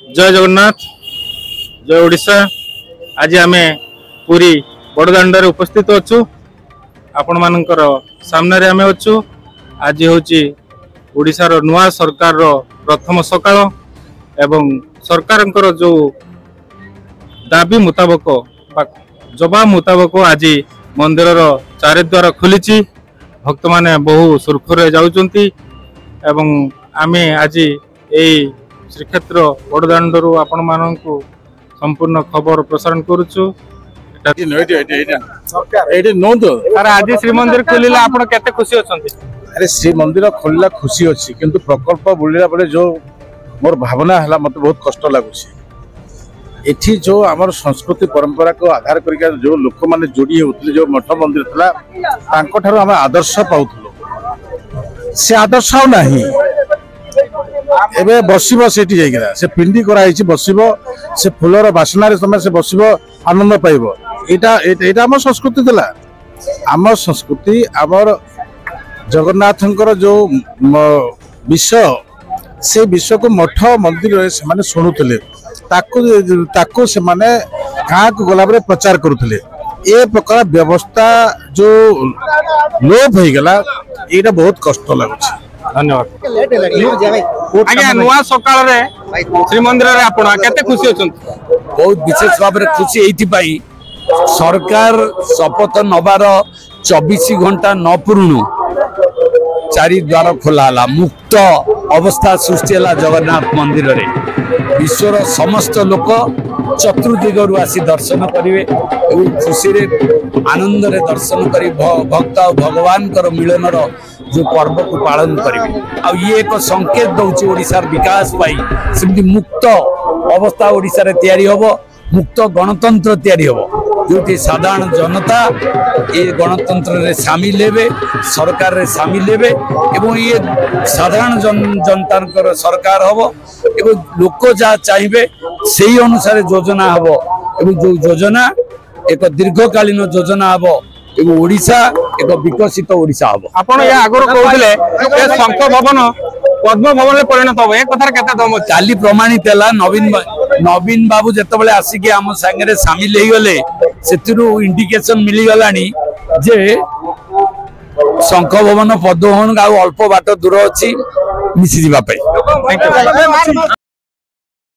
जय जगन्नाथ जय ओडिशा। आज आम पूरी बड़दाण्ड उपस्थित अच्छु आपण मानकर सामने आम अच्छु। आज हूँ ओडिशार नुआ सरकार प्रथम सकाळ एवं सरकार जो दाबी मुताबक जवाब मुताबक आज मंदिर चारिद्वार खोली भक्त माने बहु सुरखुरे जाउचंती एवं आमे आज यही श्रीक्षेत्र बड़दाण्डरू आपण मानकु संपूर्ण खबर प्रसारण करूछु। आज श्रीमंदिर खोलिला आपण केते खुशी अछंती? अरे श्रीमंदिर खोलिला खुशी अछि किंतु प्रकल्प बुलिला परे जो मोर भावना हला मते बहुत कष्ट लागुछि। एठी जो हमर संस्कृति परंपरा को आधार करिका जो लोक माने जोड़ी होतले जो मठ मंदिर थला तांको ठारो हम आदर्श पाउथलो से आदर्श नाही। एबे बसिबो सेठी जाइकरा से पिंडी करा हिची बसिबो से फुलर बासना रे समय से बसिबो आनंद पाइबो। एटा हमर संस्कृति थला। हमर संस्कृति हमर जगन्नाथंकर जो विषय से विषय को मठ मंदिर से माने सुनुतले ताको से माने गाँ को गला बरे प्रचार करुतले। ए प्रकार व्यवस्था जो लोप हो गला एटा बहुत कष्ट लागुछि। धन्यवाद। आज्ञा नुआ सकाळ रे श्रीमंदिर रे आपण केते खुशी अछंती? बहुत विशेष भाव में खुशी एथि पई सरकार शपथ नबार 24 घंटा न पुरुणु चारि द्वार खोला मुक्त अवस्था सृष्टि है जगन्नाथ मंदिर रे। विश्वर समस्त लोक चतुर्दिगरु आसी दर्शन करेंगे खुशी रे आनंद रे दर्शन करी भक्त भगवान कर मिलन जो पर्व को पालन करेंगे। आ ये एक संकेत दौची ओडिशार विकास पाई सेमती मुक्त अवस्था ओडिशा रे तैयारी होबो, मुक्त गणतंत्र तैयारी होबो जो साधारण जनता ये गणतंत्र रे शामिल हेबे, सरकार रे शामिल हेबे एवं ये साधारण जनता सरकार होबो एवं लोक जा चाहिए सेही अनुसार योजना हबो एवं जो योजना एक दीर्घकालीन योजना हबो एवं ओडिशा एक विकसित ओडिशा हबो। आपण या आगरो कहउतले ए शंख भवन पद्म भवन रे परिणत हबो। ए कथार केते दम चाली प्रमाणित हैला। नवीन बाबू जेतबेले आसिके हम संगे शामिल हे गले सेतिरु इंडिकेशन मिली गलानी जे शंख भवन पद्म भवन अल्प बाट दूर अछि मिसी जिबा पई। Thank you.